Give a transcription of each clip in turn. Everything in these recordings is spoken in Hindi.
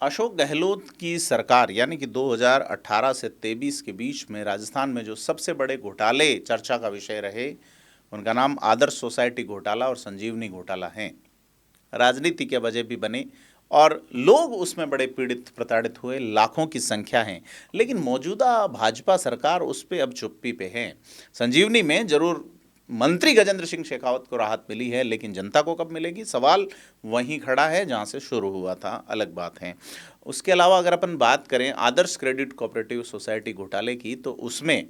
अशोक गहलोत की सरकार यानी कि 2018 से 23 के बीच में राजस्थान में जो सबसे बड़े घोटाले चर्चा का विषय रहे, उनका नाम आदर्श सोसाइटी घोटाला और संजीवनी घोटाला हैं। राजनीति के वजह भी बने और लोग उसमें बड़े पीड़ित प्रताड़ित हुए, लाखों की संख्या है। लेकिन मौजूदा भाजपा सरकार उस पर अब चुप्पी पे है। संजीवनी में जरूर मंत्री गजेंद्र सिंह शेखावत को राहत मिली है, लेकिन जनता को कब मिलेगी, सवाल वहीं खड़ा है जहां से शुरू हुआ था। अलग बात है। उसके अलावा अगर अपन बात करें आदर्श क्रेडिट कोऑपरेटिव सोसाइटी घोटाले की, तो उसमें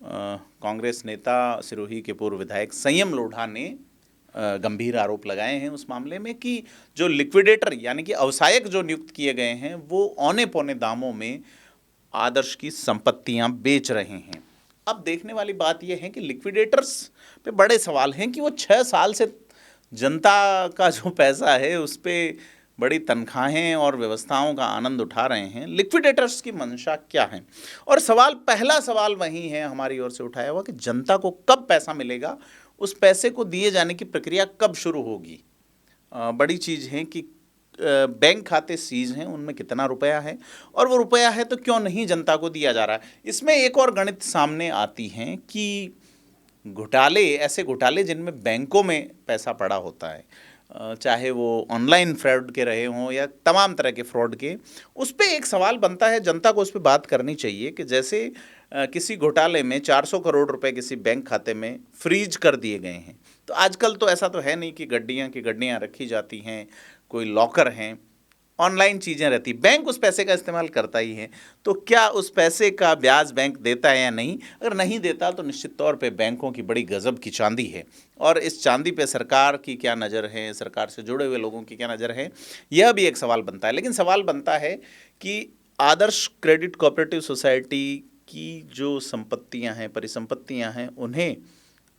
कांग्रेस नेता सिरोही के पूर्व विधायक संयम लोढ़ा ने गंभीर आरोप लगाए हैं उस मामले में कि जो लिक्विडेटर यानी कि अवसायक जो नियुक्त किए गए हैं वो औने पौने दामों में आदर्श की संपत्तियां बेच रहे हैं। अब देखने वाली बात यह है कि लिक्विडेटर्स पे बड़े सवाल हैं कि वो 6 साल से जनता का जो पैसा है उस पर बड़ी तनख्वाहें और व्यवस्थाओं का आनंद उठा रहे हैं। लिक्विडेटर्स की मंशा क्या है? और पहला सवाल वही है हमारी ओर से उठाया हुआ कि जनता को कब पैसा मिलेगा, उस पैसे को दिए जाने की प्रक्रिया कब शुरू होगी। बड़ी चीज़ है कि बैंक खाते सीज हैं, उनमें कितना रुपया है और वो रुपया है तो क्यों नहीं जनता को दिया जा रहा है। इसमें एक और गणित सामने आती हैं कि घोटाले, ऐसे घोटाले जिनमें बैंकों में पैसा पड़ा होता है, चाहे वो ऑनलाइन फ्रॉड के रहे हों या तमाम तरह के फ्रॉड के, उस पर एक सवाल बनता है, जनता को उस पर बात करनी चाहिए कि जैसे किसी घोटाले में 400 करोड़ रुपए किसी बैंक खाते में फ्रीज कर दिए गए हैं, तो आजकल तो ऐसा तो है नहीं कि गड्डियाँ की गड्डियाँ रखी जाती हैं, कोई लॉकर हैं, ऑनलाइन चीज़ें रहती, बैंक उस पैसे का इस्तेमाल करता ही है। तो क्या उस पैसे का ब्याज बैंक देता है या नहीं? अगर नहीं देता तो निश्चित तौर पे बैंकों की बड़ी गजब की चांदी है और इस चांदी पे सरकार की क्या नज़र है, सरकार से जुड़े हुए लोगों की क्या नज़र है, यह भी एक सवाल बनता है। लेकिन सवाल बनता है कि आदर्श क्रेडिट कोऑपरेटिव सोसाइटी की जो संपत्तियां हैं, परिसंपत्तियां हैं, उन्हें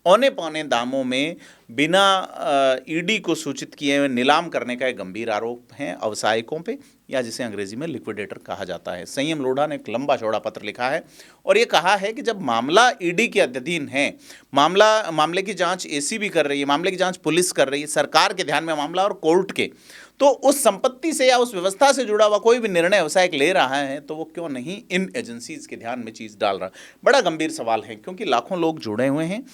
औने पौने दामों में बिना ईडी को सूचित किए हुए नीलाम करने का एक गंभीर आरोप है अवसायकों पे, या जिसे अंग्रेजी में लिक्विडेटर कहा जाता है। संयम लोढ़ा ने एक लंबा चौड़ा पत्र लिखा है और ये कहा है कि जब मामला ईडी के अधीन है, मामले की जांच एसीबी कर रही है, मामले की जांच पुलिस कर रही है, सरकार के ध्यान में मामला और कोर्ट के, तो उस संपत्ति से या उस व्यवस्था से जुड़ा हुआ कोई भी निर्णय व्यवसायिक ले रहा है तो वो क्यों नहीं इन एजेंसीज के ध्यान में चीज़ डाल रहा। बड़ा गंभीर सवाल है क्योंकि लाखों लोग जुड़े हुए हैं।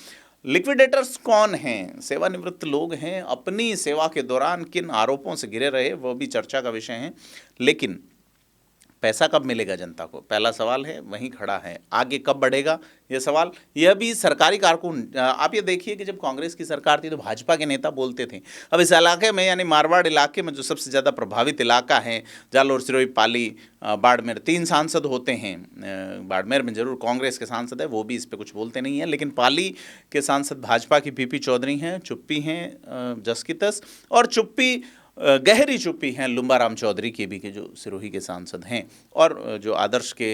लिक्विडेटर्स कौन हैं? सेवानिवृत्त लोग हैं। अपनी सेवा के दौरान किन आरोपों से घिरे रहे वो भी चर्चा का विषय है। लेकिन पैसा कब मिलेगा जनता को, पहला सवाल है, वहीं खड़ा है। आगे कब बढ़ेगा ये सवाल, यह भी सरकारी कारकुन, आप ये देखिए कि जब कांग्रेस की सरकार थी तो भाजपा के नेता बोलते थे। अब इस इलाके में यानी मारवाड़ इलाके में जो सबसे ज़्यादा प्रभावित इलाका है, जालोर, सिरोही, पाली, बाड़मेर, 3 सांसद होते हैं। बाड़मेर में जरूर कांग्रेस के सांसद है, वो भी इस पर कुछ बोलते नहीं हैं, लेकिन पाली के सांसद भाजपा की पीपी चौधरी हैं, चुप्पी हैं जस की तस, और चुप्पी गहरी चुप्पी हैं लुम्बाराम चौधरी के भी, के जो सिरोही के सांसद हैं, और जो आदर्श के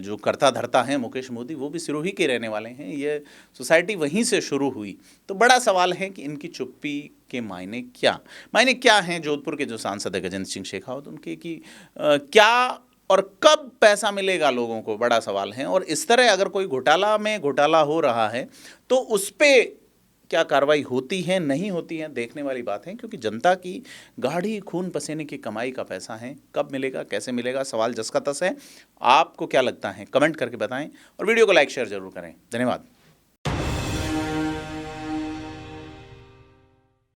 जो कर्ता धर्ता हैं मुकेश मोदी, वो भी सिरोही के रहने वाले हैं। ये सोसाइटी वहीं से शुरू हुई। तो बड़ा सवाल है कि इनकी चुप्पी के मायने क्या हैं। जोधपुर के जो सांसद है गजेंद्र सिंह शेखावत, उनके कि क्या और कब पैसा मिलेगा लोगों को, बड़ा सवाल है। और इस तरह अगर कोई घोटाला हो रहा है तो उस पर क्या कार्रवाई होती है नहीं होती है, देखने वाली बात है, क्योंकि जनता की गाढ़ी खून पसीने की कमाई का पैसा है। कब मिलेगा, कैसे मिलेगा, सवाल जस का तस है। आपको क्या लगता है, कमेंट करके बताएं और वीडियो को लाइक शेयर जरूर करें। धन्यवाद।